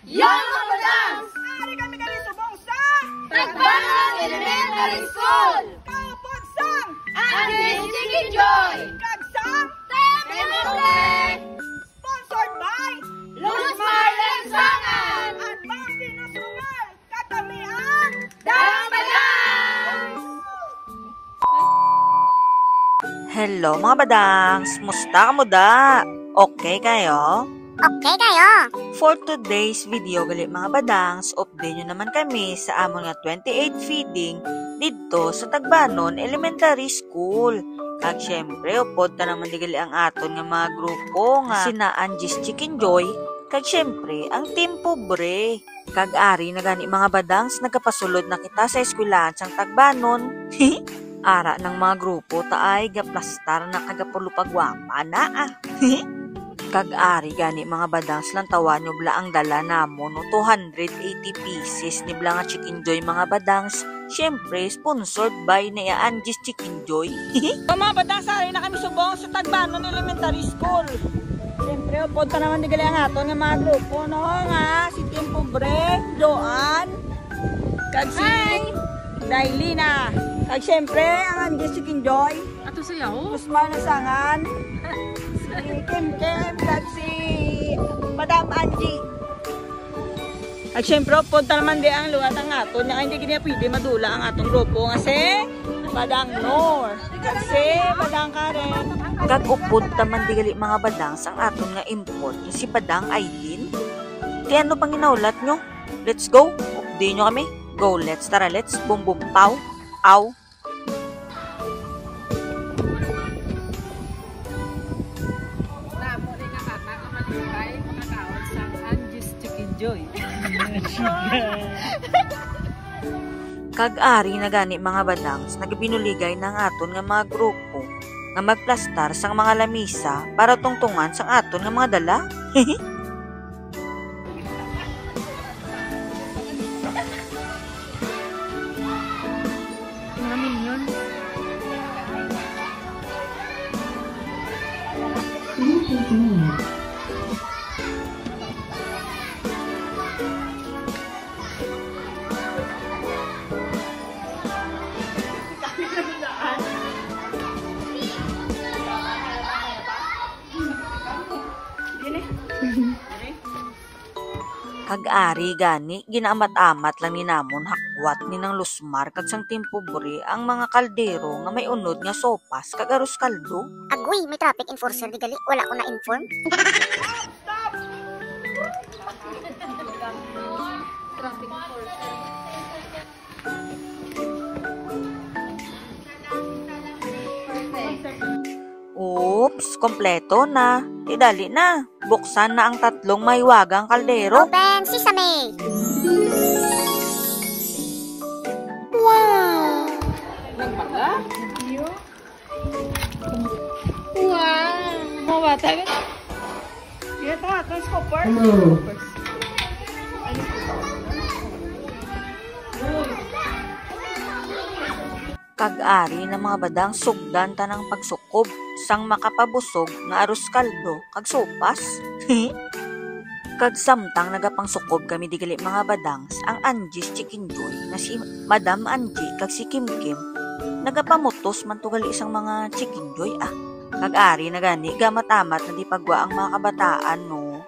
Young Kabadang! Ari kami subong sa Tagbanon Elementary School! Kapag sang Andy's Chicken Joy! Kagsang Temebre! sponsored by Luz Marlen Sangan! at Bambi Nacional Katamian Dambalang! Hello mga badangs! Musta ka mo da? Okay kayo? Okay kayo. For today's video gali mga badangs, update nyo naman kami sa amon nga 28 feeding dito sa Tagbanon Elementary School. Kag syempre, upod ta naman digali ang aton nga mga grupo nga sina Andy's Chicken Joy, kag syempre, ang Team Pobre. Kag ari na gani mga badangs, nagkapasulod na kita sa eskwelahan sang Tagbanon. Ara ng mga grupo taay gaplastar na kagapulupagwapa na Kag-ari gani mga badangs lang tawa nyo bla ang dala namo no 280 pieces ni bla nga Chicken Joy mga badangs. Syempre, sponsored by na Andy's Chicken Joy. mga badangs, ari na kami subong sa Tagbanon Elementary School. Siyempre, upod pa naman digali ang aton nga mga grupo, no? Nga, si Team Pobre, Joan, kag si Dailina, kag siyempre, ang Andy's Chicken Joy. Ato sayaw? Usman na sangan. Si Kim kag si Madam Angie. At syempre, punta naman di ang luwat ang aton. Hindi kanya pwede madula ang atong grupo. Kasi, Padang Nor. Kasi, Padang Karen. Kag upod taman digali mga badangs ang aton nga import si Padang Aileen. Di ano pang inaulat nyo? Let's go. Update nyo kami. Go, let's tara, let's boom boom pow. Aw. Kag-ari na gani mga badangs, nagbinuligay ng aton nga mga grupo nga magplastar sang mga lamisa para tungtungan sang aton nga mga dala. Kag-ari gani, ginaamat-amat lang ni namon hakwat ni ng Lusmar kag sang Team Pobre ang mga kaldero nga may unod nga sopas kag arroz kaldo. Agoy, may traffic enforcer di gali. Wala ko na-inform. Oops, kompleto na. Idali na. Buksan na ang tatlong maywagang kaldero. Open sesame. Wow! Nagmaga? Wow! Mawata ka? Ito, transpopper. Kag-ari na mga badang sugdan tanang pagsukob sang makapabusog nga arroz kaldo kag sopas. Kag samtang nagapang sukob kami digali mga badangs ang Andy's Chicken Joy na si Madam Angie kag si Kim Kim nagapamutos man tugali isang mga Chicken Joy Kag-ari na gani gamat-amat na di pagwa ang mga kabataan no.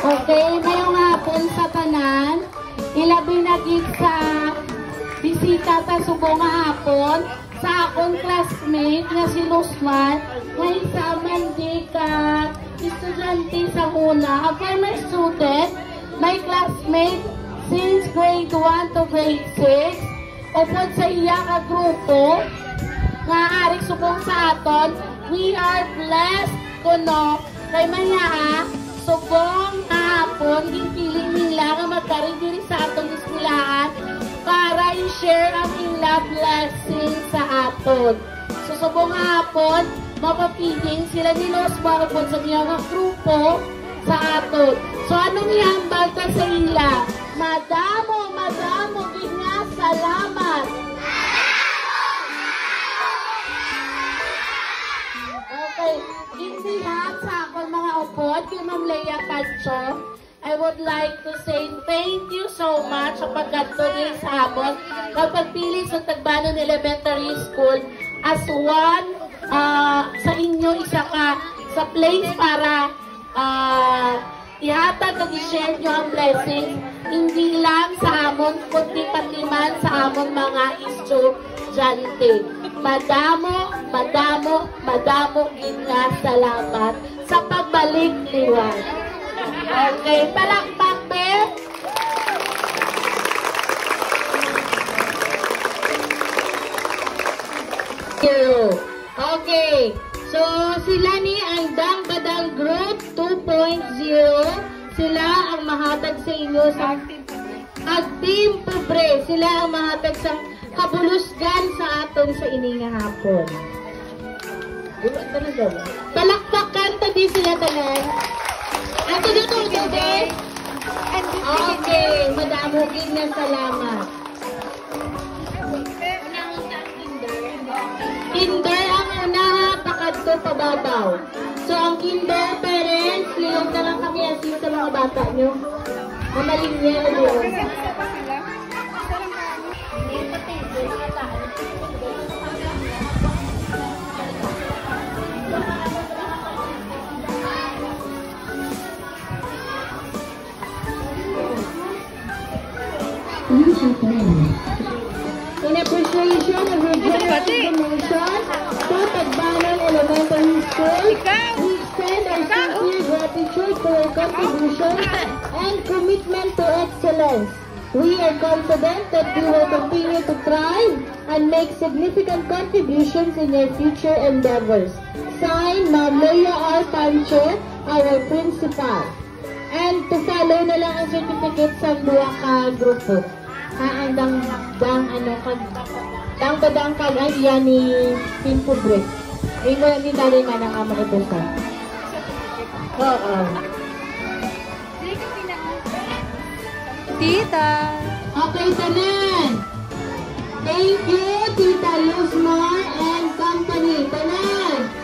Okay, ngayong hapon sa tanan, ilabi na gid sa bisita ta subong nga hapon sa akong classmate nga si Luzmar, nga isa man di ka estudyante sa una. A former student, my classmate since grade 1 to grade 6. Upod sa iya ka grupo, nga arik subong sa aton, we are blessed to know kay maya subong hapon, gipiling nila nga magkaroon diri sa atong eskwelahan para i-share ang ila blessing sa aton. So subong hapon, mapapiling sila ni Los Marapon sa mga grupo sa aton. So anong ihambal ka sa ila? Madamo, gid nga salamat. Okay, hindi lahat sa akong mga upod, kay Ma'am Leia Pancho, I would like to say thank you so much sa pagkanto niyo sa amon, pagpili sa Tagbanon Elementary School as one sa inyo isa ka sa place para ihatag at i-share nyo ang blessings, hindi lang sa amon, kundi pati man sa amon mga estudyante. Madamo, gid nga salamat sa pagbalik liwan. Okay, palakpak, be. Okay, so sila ni ang Dang Badang Group 2.0. Sila ang mahatag sa inyo sa Team Pobre. Sila ang mahatag sa kabulusgan sa aton sa ininga hapon. Palakpakan tadi sila tanan. Ato dito gabi. Okay, madamo gid nga salamat. Kinder ang unaha, pakadto pababaw. So ang kinder parents, liyog na lang kami asin sa mga bata nyo. Mamaling niya yun. In appreciation of your generous donation to Tagbanon Elementary School, we extend our sincere gratitude for your contribution and commitment to excellence. We are confident that you will continue to thrive and make significant contributions in your future endeavors. Signed, Ma'am Leia R. Pancho, our principal. And to follow na lang ang certificate sa dua ka grupo. Ang dang kag ay yan ni Team Pobre. Ay mo ni dali man ang among ipesa. Oo. Tita. Okay, tanan. Thank you, Tita Luzmar and company. Tanan.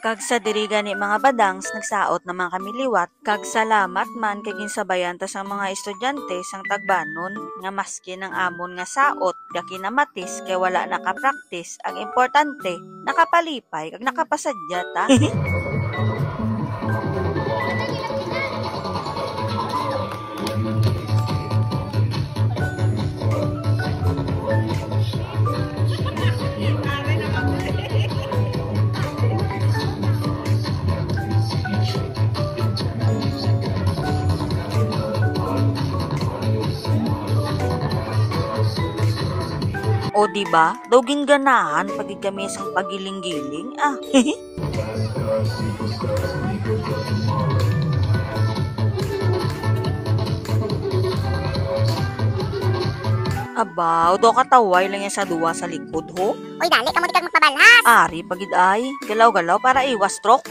Kag sa diriga ni mga badangs, nagsaot naman kami liwat, kag salamat man kay ginsabayan ta sa mga estudyante sang Tagbanon, nga maski ng amon nga saot, gakinamatis kay wala nakapraktis, ang importante, nakapalipay, kag nakapasadya ta. O diba, dawgin ganahan pagi kami sang pagiling-giling. Abaw, do kataway lang yan sa duwa sa likod ho. Uy, dali ka mo di kag magpabalas. Ari, pagid ay, galaw-galaw para iwas stroke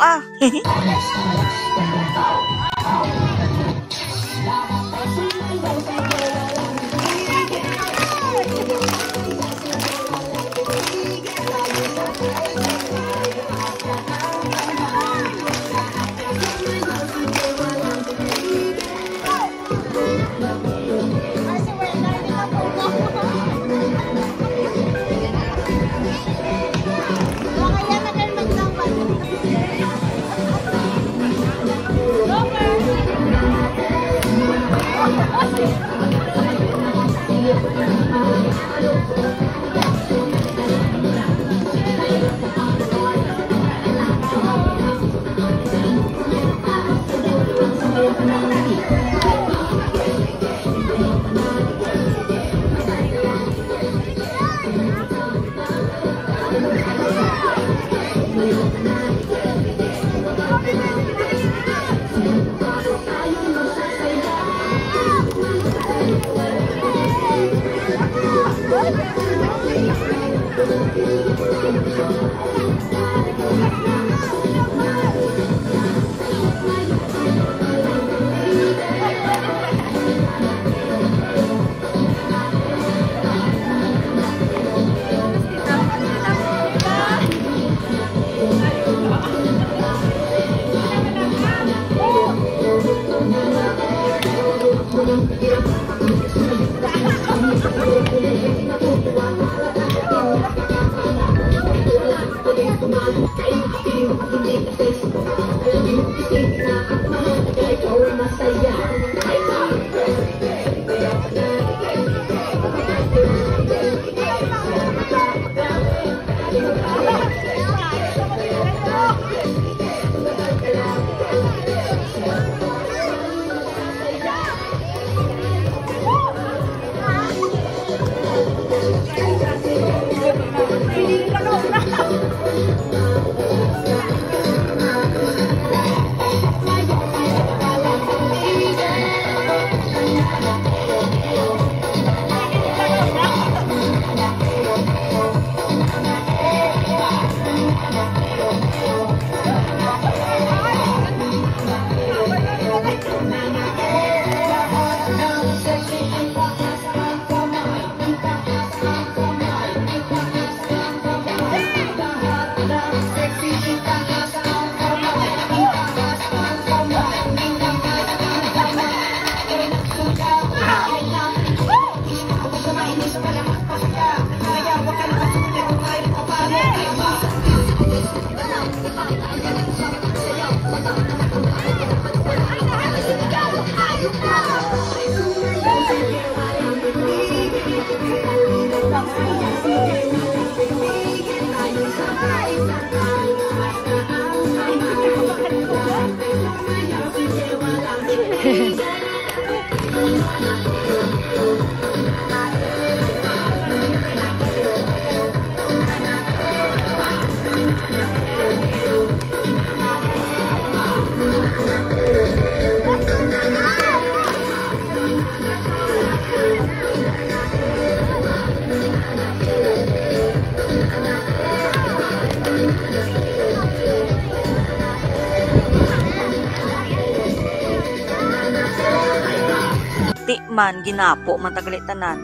Di man ginapo matagali tanan.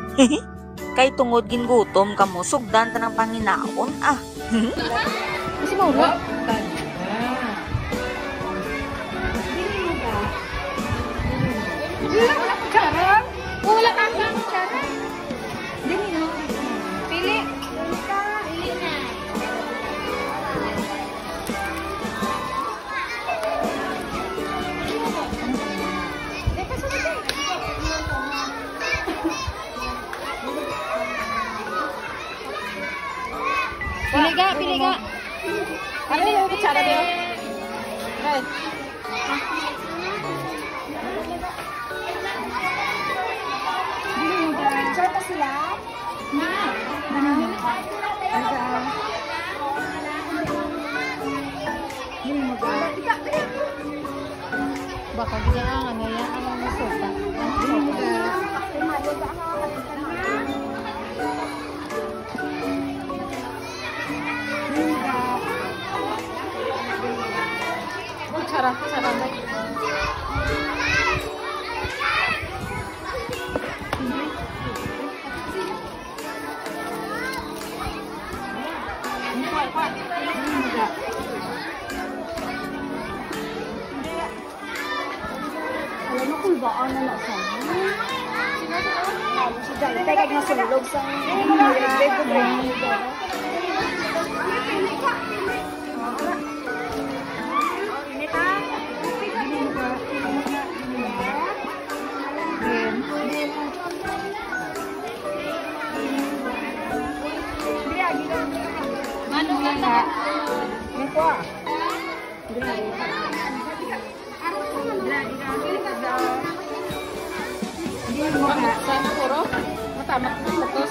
Kay tungod gingutom kamo sugdan tanang panginaon ah. Kasi maura. Wala kang kutsara. Dili no. Pili. Pili na. Pili ka. Ano yung kutsara dito? Okay. Kutsara pa sila? Na. Baka gigaan nga yan ang masota. Kutsara na. Alam mo kung baan na nasa si Jai, tayo kag nasulog sa sana puro matamak na fokus.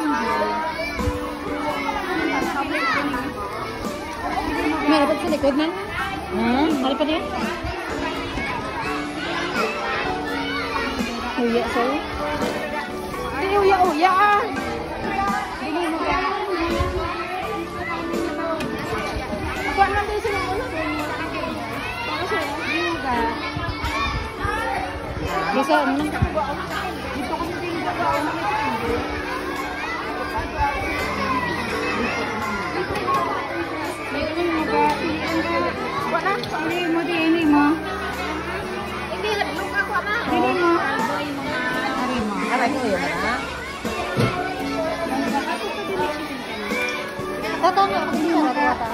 May dapat sa likod na. Hari pa niya? Uya, sir. Hindi uya-uya ah. Dili mo ka. Ako naman din sila mo. Ako sir, dili mo ka. Bisa ano lang. Dito ko din gawin. Dili mo ba? Wala. Dili mo. Hindi, look ako ama. Dili mo. Hari mo. Aray ko yun na. Tato nga ako dito sa rata.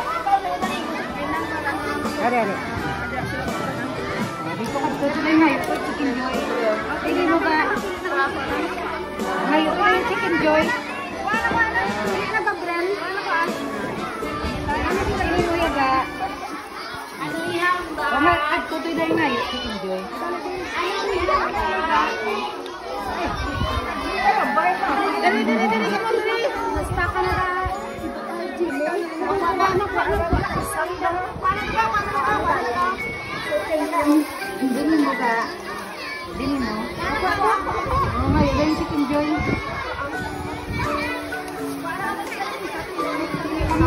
Ari. Dito ka dito na ngayon po chicken joy. Dili mo ba? Ngayon po yung chicken joy. Hindi na ba brand? Ano ba? Dili mo yaga. Ano yan ba? O may ad ko doon na ngayon chicken joy. Dali ka mo dali. Basta ka na. Dili mo ba? Dili mo? O ngayon yung chicken joy.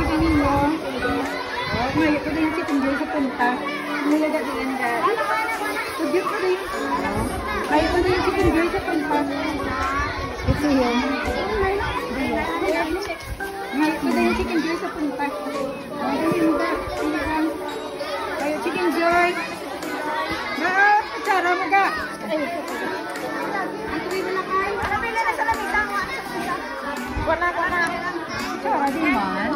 Dili mo. O ngayon ko yung chicken joy sa punta. Nilaga din ka. Tugit ko rin. Ngayon ko yung chicken joy sa punta. Ito yun. Ngayon ko yung chicken joy sa punta. Dili mo ba? Dili ka. Ngayon chicken joy. Cara mo ka. Wala. Cara di man.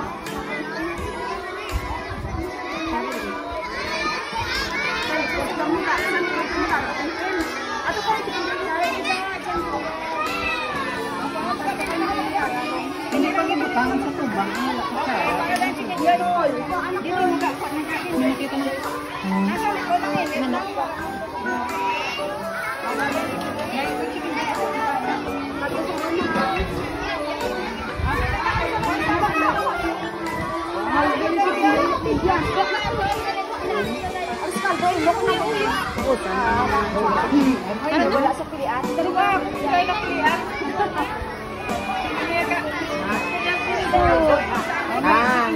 Hindi pa gibutang sa tubang ang wala ka. Dili mo ka. Nakita mo. Ano wala sa pilian? Dali ba? Kaya na pilian.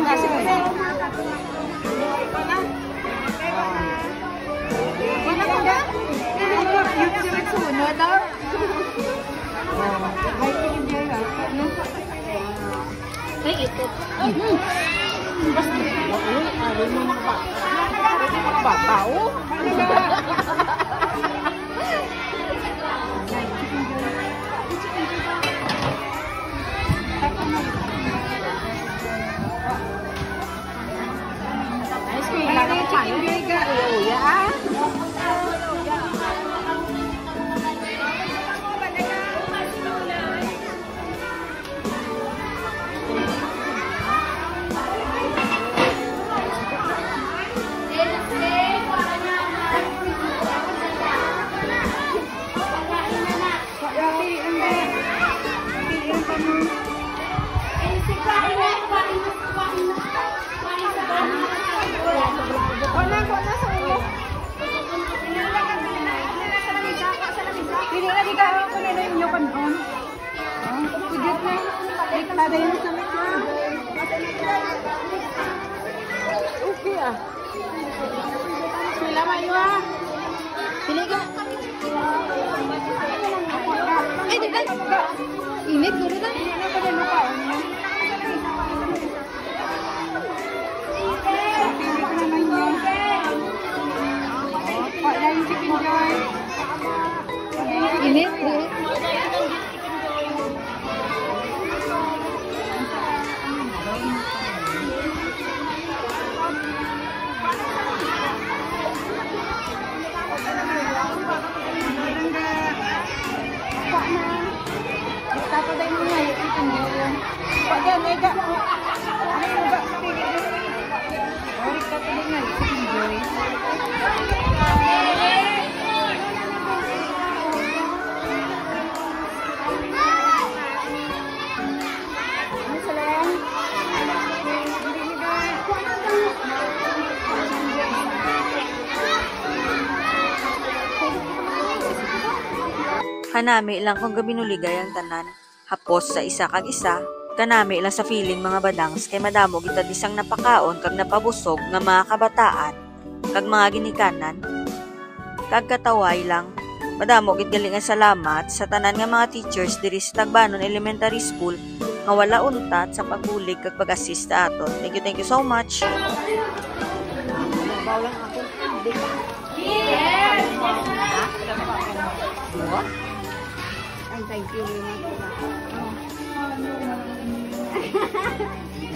Kasi Ay, ito. basta ay mga bata. Oh. Pili na di ka ako nila yung nyo kanon. Pagkudit na. Ikalada yun sa mga. Okay ah. Sila mayo ah. Pili ka. Ay, di ba? Init, guro na. Hindi na pa rin makaon mo. Pili ko naman yun. Wala yung chicken joy. Init, guro. Tapaday mo nga yung chicken joy. Kanami ilang kung gabinuligay ang tanan. Hapos sa isa kag isa. Kanami ilang sa feeling mga badangs kay madamo kita disang napakaon kag napabusog nga mga kabataan kag mga ginikanan. Kag kataway lang. Madamo gid galing nga salamat sa tanan nga mga teachers diri sa Tagbanon Elementary School nga wala untat sa pagbulig kag pag-assist sa aton. Thank you so much. Thank you.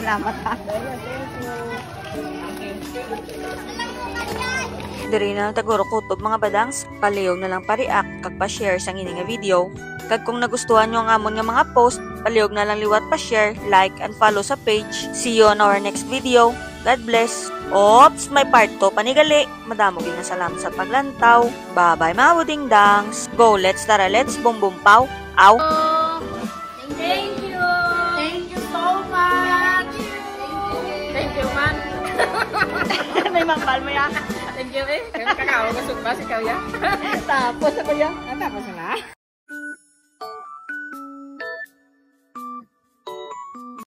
Salamat ha. Diri na taguro kutob mga badangs, palihog na lang pa-react kag pa-share sang ini nga video. Kag kung nagustuhan nyo ang amon nga mga post, palihog na lang liwat pa-share, like, and follow sa page. See you on our next video. God bless. Ops, may part 2 panigali. Madamo gid na salamat sa paglantaw. Bye-bye mga budingdangs. Go, let's tara, let's boom boom pow. Ow. Thank you! Thank you so much! Thank you, man! May mangkal mo yan. Thank you, eh. Kaya kakao, masuk ba si Kaya? Tapos ako yan. Tapos na.